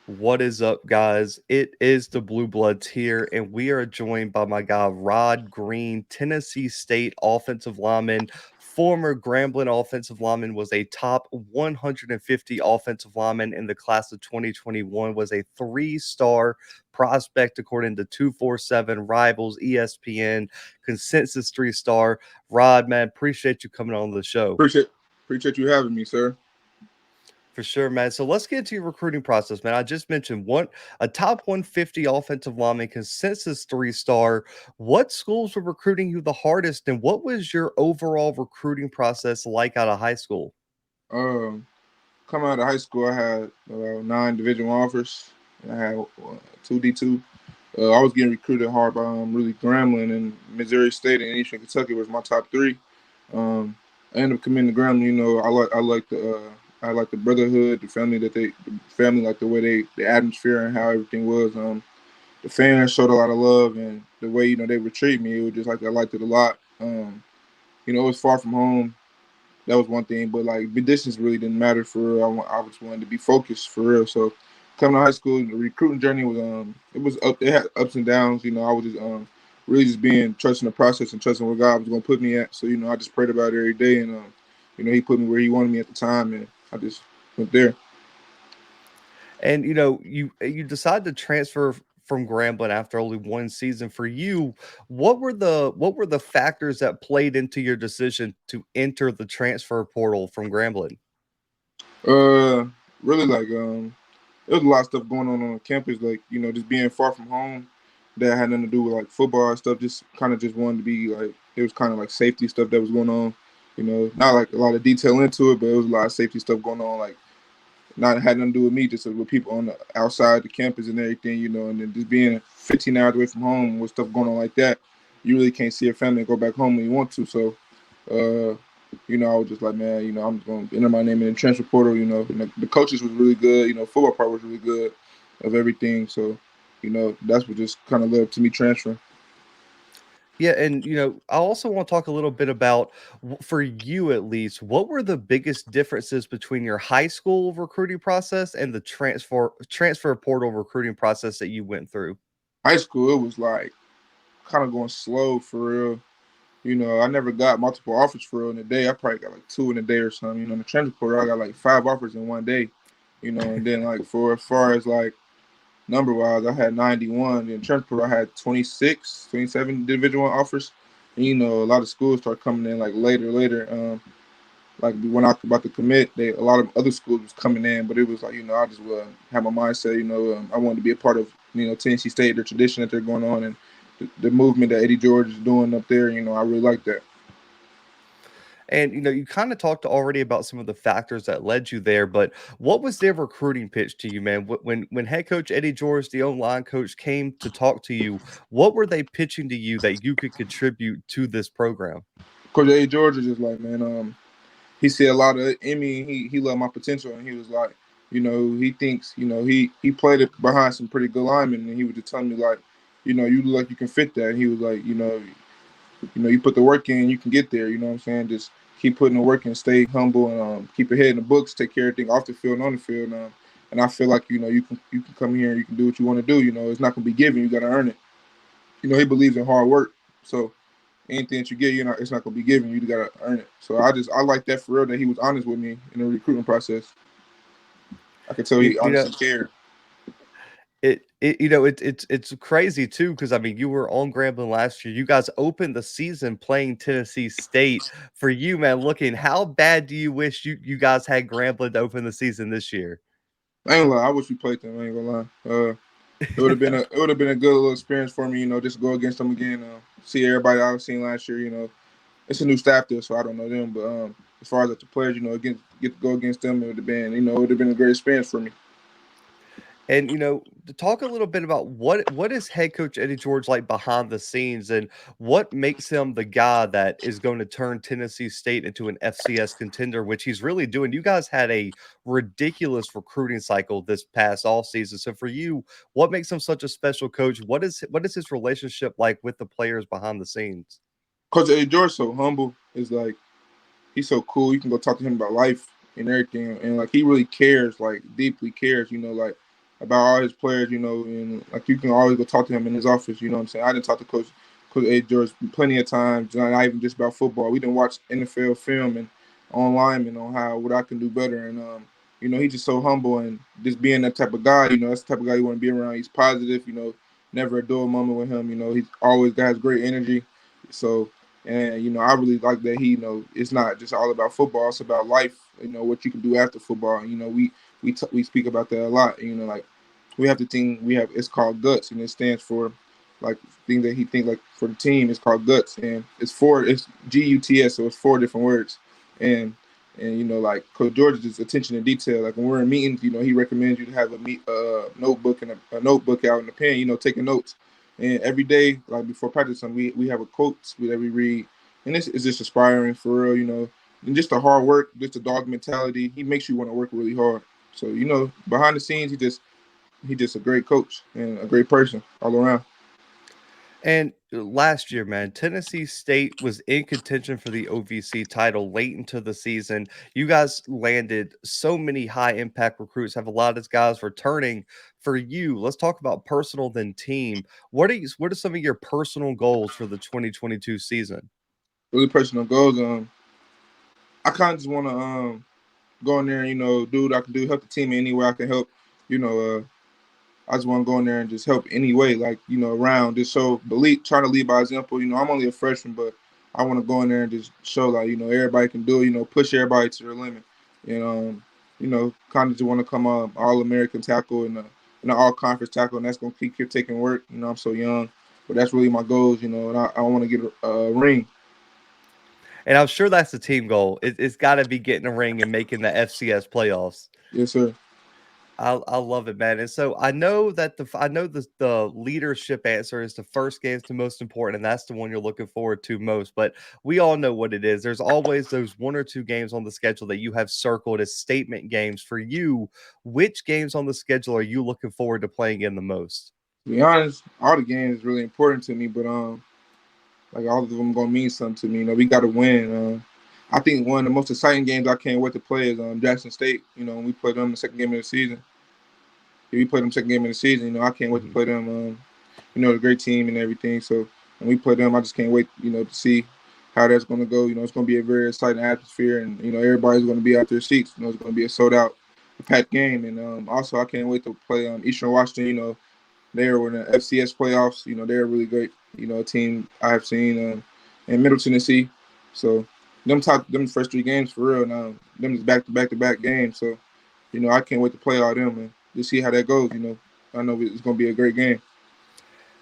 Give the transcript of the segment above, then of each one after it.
What is up, guys? It is the Bluebloods here, and we are joined by my guy Rod Green, Tennessee State offensive lineman, former Grambling offensive lineman, was a top 150 offensive lineman in the class of 2021, was a three-star prospect according to 247 Rivals, ESPN, consensus three-star. Rod, man, appreciate you coming on the show. Appreciate you having me, sir. For sure, man. So let's get to your recruiting process, man. I just mentioned a top 150 offensive lineman, consensus three-star. What schools were recruiting you the hardest, and what was your overall recruiting process like out of high school? Um, Coming out of high school, I had 9 Division I offers. I had 2D2. I was getting recruited hard by really Grambling and Missouri State and Eastern Kentucky was my top three. Um, I ended up committing to Grambling. I like the brotherhood, the family, like the way the atmosphere and how everything was. The fans showed a lot of love and the way they would treat me. It was just like I liked it a lot. It was far from home. That was one thing, but like the distance really didn't matter for real. I was wanting to be focused for real. So coming to high school, the recruiting journey was it was up. It had ups and downs. I was just really just being trusting the process and trusting where God was going to put me at. So I just prayed about it every day, and He put me where He wanted me at the time, and I just went there. And you decided to transfer from Grambling after only one season. For you, what were the factors that played into your decision to enter the transfer portal from Grambling? Uh, Really like there was a lot of stuff going on campus, like just being far from home. That had nothing to do with like football and stuff. Just kind of just wanted to be like it was kind of like safety stuff that was going on. Not like a lot of detail into it, but it was a lot of safety stuff going on. Like not had nothing to do with me, just with people on the outside the campus and everything. And then just being 15 hours away from home with stuff going on like that, you really can't see your family and go back home when you want to. So, uh, I was just like, man, I'm just going to enter my name in the transfer portal. And the coaches was really good. Football part was really good of everything. So, that's what just kind of led up to me transferring. Yeah, and I also want to talk a little bit about, for you at least, what were the biggest differences between your high school recruiting process and the transfer portal recruiting process that you went through? High school, it was like kind of going slow for real. I never got multiple offers for real in a day. I probably got like two in a day or something. In the transfer portal, I got like 5 offers in one day. And then like for as far as like number wise, I had 91. In transfer portal, I had 26, 27 Division I offers. And a lot of schools start coming in like later. Like when I was about to commit, a lot of other schools was coming in, but it was like I just had my mindset. I wanted to be a part of Tennessee State, their tradition that they're going on, and the movement that Eddie George is doing up there. I really like that. And you kind of talked already about some of the factors that led you there, but what was their recruiting pitch to you, man? When head coach Eddie George, the O-line coach, came to talk to you, what were they pitching to you that you could contribute to this program? Coach Eddie George is just like, man, he see a lot of in me. He loved my potential, and he was like, he thinks, he played it behind some pretty good linemen, and he was just telling me like, you look like you can fit that. And he was like, you put the work in, you can get there. You know what I'm saying? Just keep putting the work in, stay humble, and keep your head in the books, take care of everything off the field and on the field. And I feel like you can come here and you can do what you want to do. It's not gonna be given. You got to earn it. He believes in hard work. So anything that you get, it's not gonna be given. You got to earn it. So I like that for real that he was honest with me in the recruitment process. I could tell You, he you know, honestly cared. it's crazy too, because I mean, you were on Grambling last year. You guys opened the season playing Tennessee State. For you, man, looking, how bad do you wish you guys had Grambling to open the season this year? I ain't gonna lie. I wish we played them. I ain't gonna lie. It would have been a good little experience for me. Just go against them again. See everybody I've seen last year. It's a new staff there, so I don't know them. But as far as the players, get to go against them, it would have been a great experience for me. And to talk a little bit about what is head coach Eddie George like behind the scenes, and what makes him the guy that is going to turn Tennessee State into an FCS contender, which he's really doing. You guys had a ridiculous recruiting cycle this past all season. So for you, what makes him such a special coach? What is his relationship like with the players behind the scenes? Coach Eddie George so humble. Is like he's so cool. You can go talk to him about life and everything, and like he really cares, like deeply cares. about all his players, and like you can always go talk to him in his office. You know what I'm saying? I didn't talk to Coach A. George plenty of times, not even just about football. We didn't watch NFL film and online and on what I can do better. And he's just so humble and just being that type of guy. That's the type of guy you want to be around. He's positive. Never a dull moment with him. He's always got great energy. So. And I really like that it's not just all about football; it's about life. What you can do after football. We speak about that a lot. Like we have the thing we have. It's called guts, and it stands for like thing that he think like for the team. It's called guts, and it's GUTS, so it's 4 different words. And like Coach George's attention to detail. Like when we're in meetings, he recommends you to have notebook and a notebook out and a pen. Taking notes. And every day, like before practice, we have a quote that we read, and this is just inspiring for real. And just the hard work, just the dog mentality. He makes you want to work really hard. So behind the scenes, he just a great coach and a great person all around. And last year, man, Tennessee State was in contention for the OVC title late into the season. You guys landed so many high impact recruits, have a lot of guys returning. For you, let's talk about personal then team. What are some of your personal goals for the 2022 season? Really personal goals. I kind of just want to go in there and do what I can do, help the team in any way I can help. You know, I just want to go in there and just help any way, like, around, just show, try to lead by example. I'm only a freshman, but I want to go in there and just show, like, everybody can do it, push everybody to their limit. And, kind of just want to come all-American tackle and an all-conference tackle, and that's going to keep taking work. I'm so young, but that's really my goals, and I want to get a ring. And I'm sure that's the team goal. It's got to be getting a ring and making the FCS playoffs. Yes, sir. I love it, man. And so I know that the leadership answer is the first game is the most important, and that's the one you're looking forward to most. But we all know what it is. There's always those 1 or 2 games on the schedule that you have circled as statement games. For you, which games on the schedule are you looking forward to playing in the most? To be honest, all the games is really important to me, but like all of them gonna mean something to me. We got to win. I think one of the most exciting games I can't wait to play is Jackson State. When we play them the second game of the season. Yeah, we play them second game of the season. I can't wait to Mhm. play them. The great team and everything. So when we play them, I just can't wait. To see how that's gonna go. It's gonna be a very exciting atmosphere, and everybody's gonna be out their seats. It's gonna be a sold out, packed game, and also I can't wait to play Eastern Washington. They were in the FCS playoffs. They're really great. A team I have seen in Middle Tennessee. So them first 3 games for real. Now them is back to back games. So I can't wait to play all them and just see how that goes. I know it's gonna be a great game.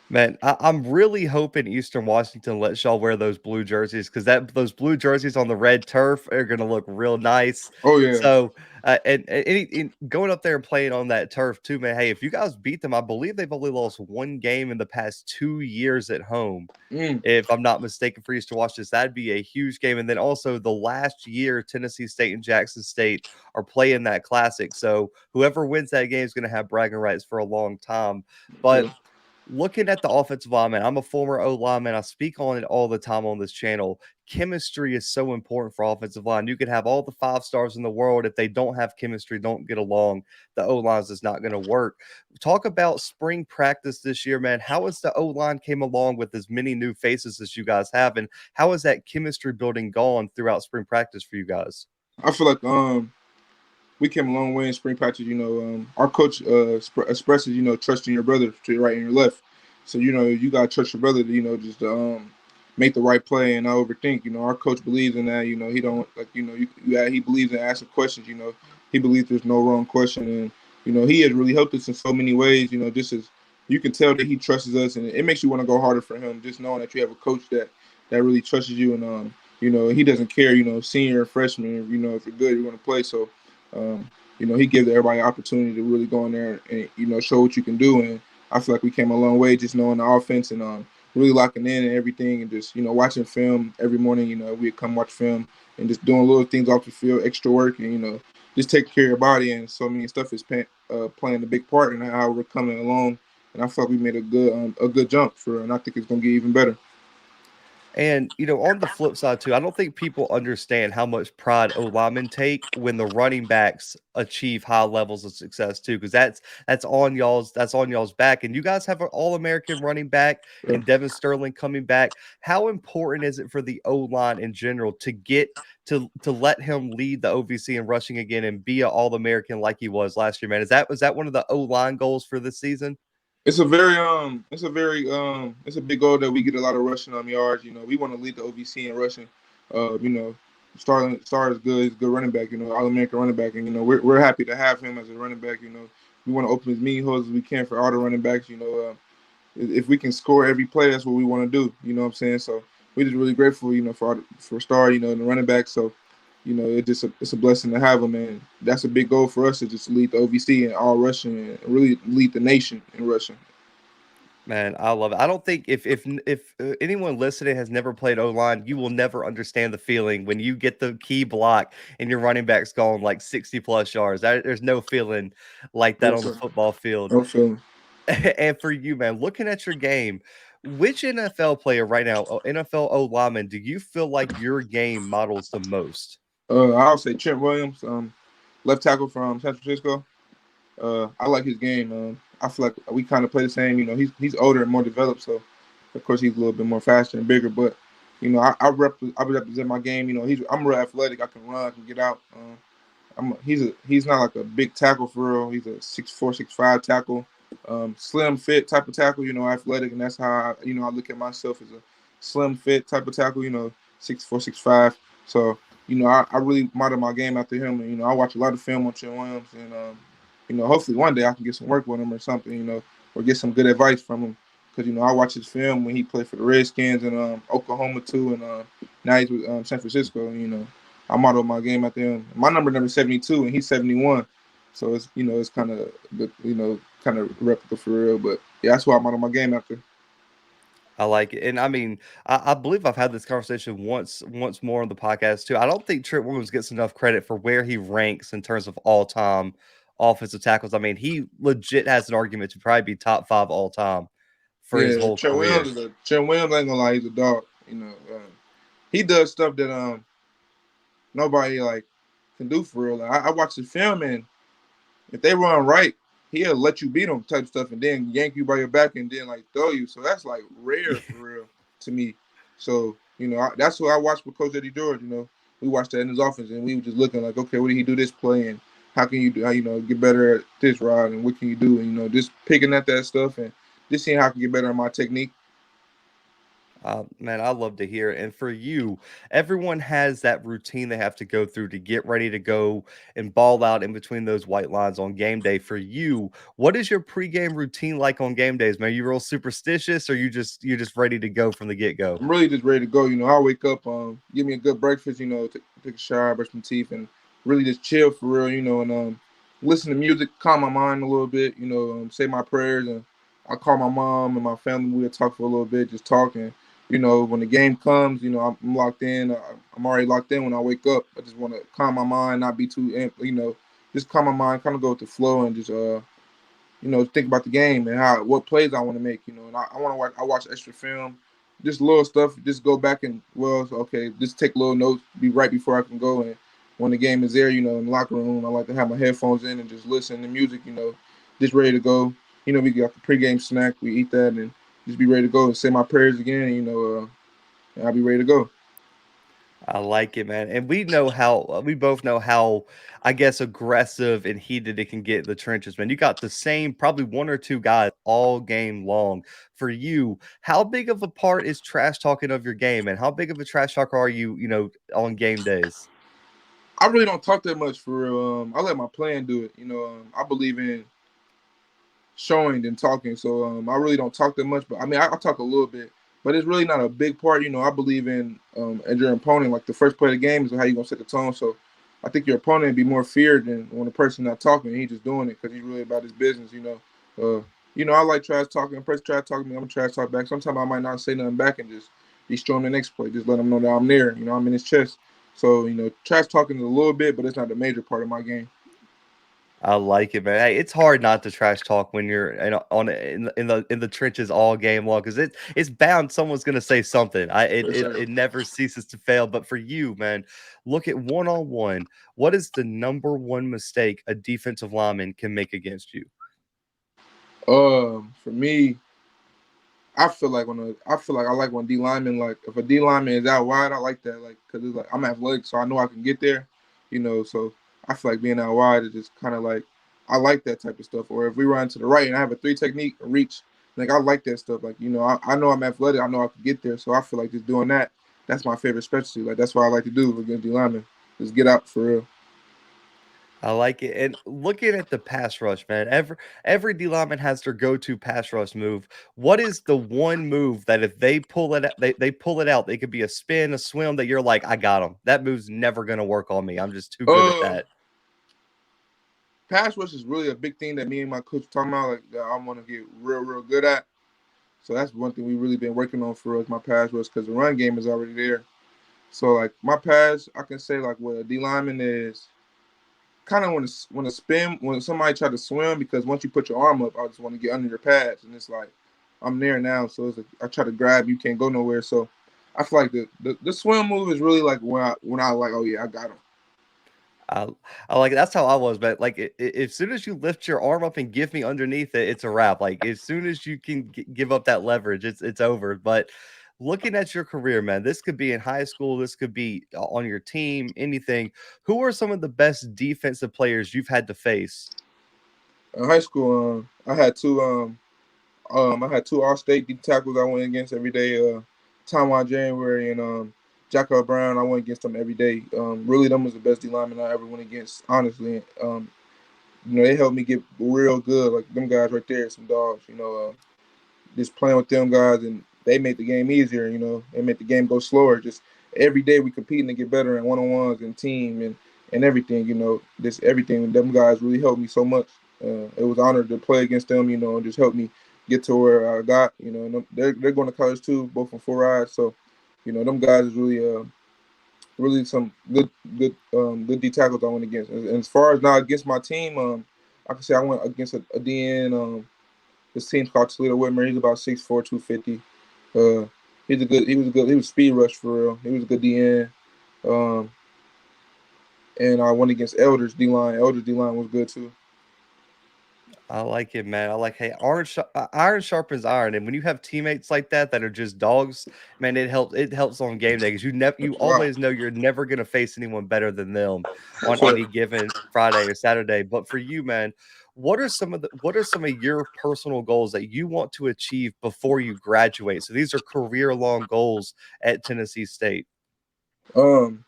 Man, I'm really hoping Eastern Washington lets y'all wear those blue jerseys because those blue jerseys on the red turf are gonna look real nice. Oh yeah. So, and going up there and playing on that turf too, man. Hey, if you guys beat them, I believe they've only lost 1 game in the past 2 years at home, Mm. if I'm not mistaken, for Eastern Washington. So that'd be a huge game. And then also the last year, Tennessee State and Jackson State are playing that classic. So whoever wins that game is going to have bragging rights for a long time. But Yeah. looking at the offensive lineman, I'm a former O lineman. I speak on it all the time on this channel. Chemistry is so important for offensive line. You could have all the 5 stars in the world. If they don't have chemistry, don't get along, the O lines is not going to work. Talk about spring practice this year, man. How has the O line came along with as many new faces as you guys have, and how has that chemistry building gone throughout spring practice for you guys? I feel like we came a long way in spring practice. Our coach expresses trusting your brother to your right and your left. So you gotta trust your brother to just make the right play and not overthink. Our coach believes in that. He don't like he believes in asking questions. He believes there's no wrong question, and he has really helped us in so many ways. Just as you can tell that he trusts us, and it makes you want to go harder for him. Just knowing that you have a coach that really trusts you, and he doesn't care. Senior or freshman. If you're good, you're going to play. So um, he gives everybody an opportunity to really go in there and show what you can do. And I feel like we came a long way just knowing the offense and really locking in and everything, and just watching film every morning. We'd come watch film and just doing little things off the field, extra work, and just taking care of your body. And so many stuff is playing a big part in how we're coming along. And I feel like we made a good jump for, and I think it's gonna get even better. And, on the flip side too, I don't think people understand how much pride O linemen take when the running backs achieve high levels of success too, because that's on y'all's back. And you guys have an All-American running back Yeah. and Devin Sterling coming back. How important is it for the O line in general to get to let him lead the OVC in rushing again and be an All-American like he was last year, man? Was that one of the O line goals for this season? It's a big goal that we get a lot of rushing yards. We want to lead the OVC in rushing. You know, Star is good. He's a good running back. All American running back, and we're happy to have him as a running back. We want to open as many holes as we can for all the running backs. If we can score every play, that's what we want to do. You know what I'm saying? So we're just really grateful. For Star. And the running back. So. It's a blessing to have him, and that's a big goal for us to just lead the OVC in all rushing and really lead the nation in rushing. Man, I love it. I don't think if anyone listening has never played O-line, you will never understand the feeling when you get the key block and your running back's going like 60 plus yards. There's no feeling like that No on the feeling. football field. No feeling. And for you, man, looking at your game, which NFL player right now, NFL O lineman, do you feel like your game models the most? I'll say Trent Williams, left tackle from San Francisco. I like his game. I feel like we kind of play the same. He's older and more developed, so of course he's a little bit more faster and bigger. But I represent my game. I'm real athletic. I can run. I can get out. He's not like a big tackle for real. He's a 6'4", 6'5" tackle, slim fit type of tackle. Athletic, and that's how I look at myself as a slim fit type of tackle. 6'4", 6'5". So I really model my game after him, and I watch a lot of film on Trent Williams, and hopefully one day I can get some work with him or something, or get some good advice from him. Because I watched his film when he played for the Redskins and Oklahoma too, and now he's with San Francisco. I model my game after him. My number 72, and he's 71. So it's kind of kind of replica for real. But yeah, that's why I model my game after. I like it. And I mean, I believe I've had this conversation once more on the podcast too. I don't think Trent Williams gets enough credit for where he ranks in terms of all-time offensive tackles. I mean, he legit has an argument to probably be top 5 all time for his Yeah, whole career. Trent Williams ain't gonna lie, he's a dog. He does stuff that nobody like can do for real. Like, I watch the film, and if they run right, he'll let you beat them type stuff, and then yank you by your back and then like throw you. So that's like rare for real to me. So that's what I watched with Coach Eddie George. We watched that in his office, and we were just looking like, okay, what did he do this play, and how can you do, get better at this ride, and what can you do, and just picking at that stuff, and just seeing how I can get better at my technique. Man, I love to hear it. And for you, everyone has that routine they have to go through to get ready to go and ball out in between those white lines on game day. For you, what is your pregame routine like on game days, man? Are you real superstitious, or you just ready to go from the get go? I'm really just ready to go. I wake up, give me a good breakfast, take a shower, brush my teeth, and really just chill for real, and listen to music, calm my mind a little bit, say my prayers, and I call my mom and my family. We'll talk for a little bit, just talking. When the game comes, I'm locked in. I'm already locked in when I wake up. I just want to calm my mind, not be too, just calm my mind, kind of go with the flow, and just think about the game and what plays I want to make, and I want to watch extra film, just little stuff, just go back and okay, just take little notes, be right before I can go. And when the game is there, in the locker room, I like to have my headphones in and just listen to music, just ready to go. We got the pregame snack, we eat that and just be ready to go and say my prayers again, and I'll be ready to go. I like it, man. And we both know how, I guess, aggressive and heated it can get in the trenches, man. You got the same, probably one or two guys all game long. For you, how big of a part is trash talking of your game, and how big of a trash talker are you, on game days? I really don't talk that much for real. I let my plan do it. I believe in showing than talking. So I really don't talk that much, but I mean, I talk a little bit, but it's really not a big part. I believe in as your opponent, like the first play of the game is how you gonna set the tone. So I think your opponent be more feared than when the person not talking, he just doing it because he's really about his business. I like trash talking. When person trash talking me, I'm gonna trash talk back. Sometimes I might not say nothing back and just destroy him the next play. Just let him know that I'm there. I'm in his chest. So trash talking is a little bit, but it's not the major part of my game. I like it, man. Hey, it's hard not to trash talk when you're in the trenches all game long because it's bound someone's gonna say something. For sure. It never ceases to fail. But for you, man, look at one on one. What is the number one mistake a defensive lineman can make against you? For me, I feel like I like when D lineman, like if a D lineman is out wide, I like that, like because it's like I'm athletic, so I know I can get there, you know. So I feel like being out wide is just kind of like I like that type of stuff. Or if we run to the right and I have a three technique, a reach, like I like that stuff. Like I know I'm athletic, I know I can get there, so I feel like just doing that. That's my favorite specialty. Like that's what I like to do against D lineman. Just get out for real. I like it. And looking at the pass rush, man, every D lineman has their go-to pass rush move. What is the one move that if they pull it, they pull it out, they could be a spin, a swim that you're like, I got them. That move's never gonna work on me. I'm just too good at Uh, that. Pass rush is really a big thing that me and my coach talking about. Like that I want to get real good at. So that's one thing we really been working on for us, my pass rush, because the run game is already there. So like my pass, I can say like what a D lineman is kind of when a spin when somebody try to swim because once you put your arm up, I just want to get under your pads and it's like I'm there now. So it's like I try to grab, you can't go nowhere. So I feel like the swim move is really like when I like oh yeah I got him. I, I like that's how I was, but like as soon as you lift your arm up and give me underneath it, it's a wrap. Like as soon as you can give up that leverage, it's over. But looking at your career, man, this could be in high school, this could be on your team, anything. Who are some of the best defensive players you've had to face? In high school, I had two all-state D tackles I went against every day. Taiwan January and Jacko Brown. I went against them every day. Really, them was the best D lineman I ever went against. Honestly, they helped me get real good. Like them guys right there, some dogs. Just playing with them guys, and they made the game easier. They made the game go slower. Just every day we competing to get better in one-on-ones and team and everything. This everything. Them guys really helped me so much. It was an honor to play against them. And just help me get to where I got. And they're going to college too, both from Four Eyes. So, them guys is really some good D tackles I went against. And as far as now against my team, I can say I went against a DN. This team's called Toledo Whitmer. He's about 6'4", 250. He was speed rush for real. He was a good DN. Um, and I went against Elders D line. Elders D line was good too. I like it, man. I like, hey, iron sharpens iron, and when you have teammates like that that are just dogs, man, it helps. It helps on game day because you Wow. always know you're never gonna face anyone better than them For on sure. any given Friday or Saturday. But for you, man, what are some of your personal goals that you want to achieve before you graduate? So these are career long goals at Tennessee State. Um,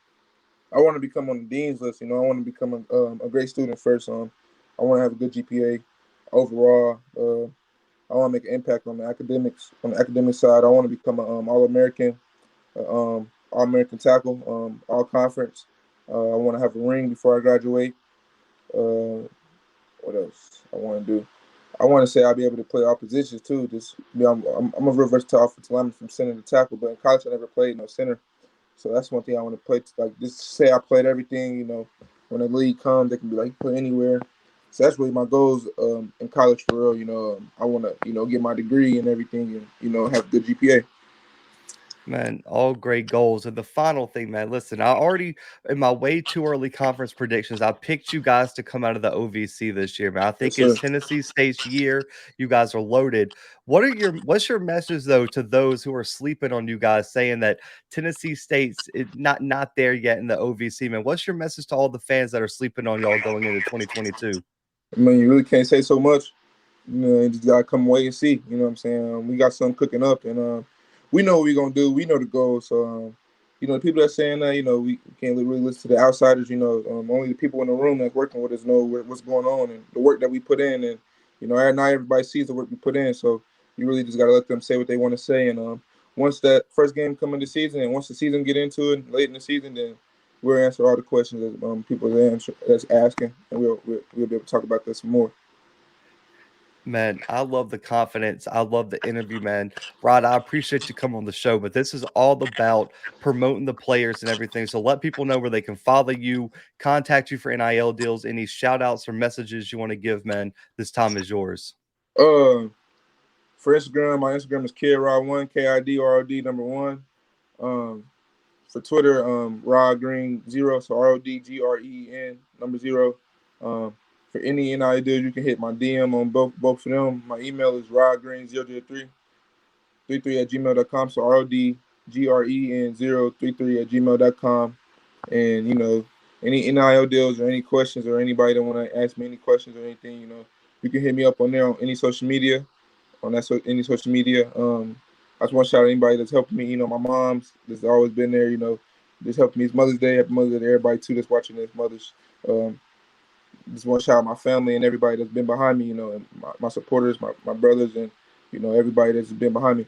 I want to become on the dean's list. I want to become a great student first. I want to have a good GPA overall. I want to make an impact on the academics. On the academic side, I want to become an All American, All American tackle, All Conference. I want to have a ring before I graduate. Uh, what else I want to do? I want to say I'll be able to play all positions too. I'm a real versatile offensive lineman from center to tackle, but in college I never played no center. So that's one thing I want to play. Like just say I played everything. When the league comes, they can be like you play anywhere. So that's really my goals in college for real. I want to get my degree and everything, and have good GPA. Man, all great goals. And the final thing, man, listen, I already, in my way too early conference predictions, I picked you guys to come out of the OVC this year, man. I Yes, think sir. it's Tennessee State's year. You guys are loaded. What's your message though to those who are sleeping on you guys saying that Tennessee State's not there yet in the OVC, man? What's your message to all the fans that are sleeping on y'all going into 2022? I mean, you really can't say so much. You just gotta come away and see. You know what I'm saying? We got something cooking up, and we know what we're gonna do. We know the goal. So, the people that saying that, we can't really listen to the outsiders. Only the people in the room that's working with us know what's going on and the work that we put in. And not everybody sees the work we put in. So you really just gotta let them say what they want to say. And once that first game come in the season, and once the season get into it late in the season, then we'll answer all the questions that people that's asking, and we'll be able to talk about this some more. Man, I love the confidence. I love the interview, man. Rod, I appreciate you coming on the show, but this is all about promoting the players and everything. So let people know where they can follow you, contact you for NIL deals, any shout outs or messages you want to give, man. This time is yours. Uh, for Instagram, my Instagram is KidRod1, KIDROD number one. Um, for Twitter, Rod Green 0, so RODGREN number 0. For any NIL deals, you can hit my DM on both of them. My email is rodgreen00333 at gmail.com. So RODGREN033 at gmail.com. And, any NIL deals or any questions or anybody that want to ask me any questions or anything, you can hit me up on there on any social media, any social media. I just want to shout out anybody that's helping me. My mom's that's always been there, just helping me. It's Mother's Day. Happy Mother's Day to everybody, too, that's watching this. Mothers. Just want to shout out my family and everybody that's been behind me, and my supporters, my brothers, and, everybody that's been behind me.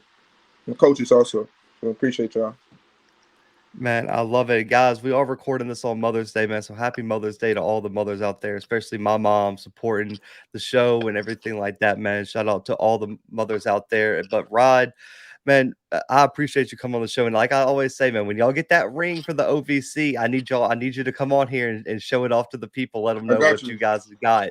And coaches also. So appreciate y'all. Man, I love it. Guys, we are recording this on Mother's Day, man. So happy Mother's Day to all the mothers out there, especially my mom supporting the show and everything like that, man. Shout out to all the mothers out there. But Rod, man, I appreciate you coming on the show. And like I always say, man, when y'all get that ring for the OVC, I need you to come on here and show it off to the people. Let them I know got what you. you guys got.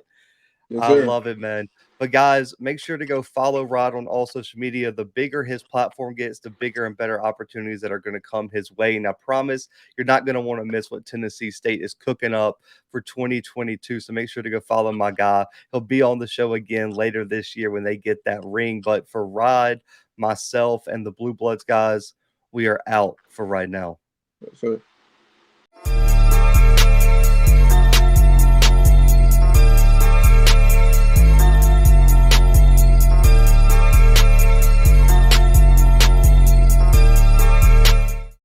Yes, I sir. love it, man. But guys, make sure to go follow Rod on all social media. The bigger his platform gets, the bigger and better opportunities that are going to come his way. And I promise you're not going to want to miss what Tennessee State is cooking up for 2022. So make sure to go follow my guy. He'll be on the show again later this year when they get that ring. But for Rod, myself, and the Bluebloods guys, we are out for right now. Yes, sir.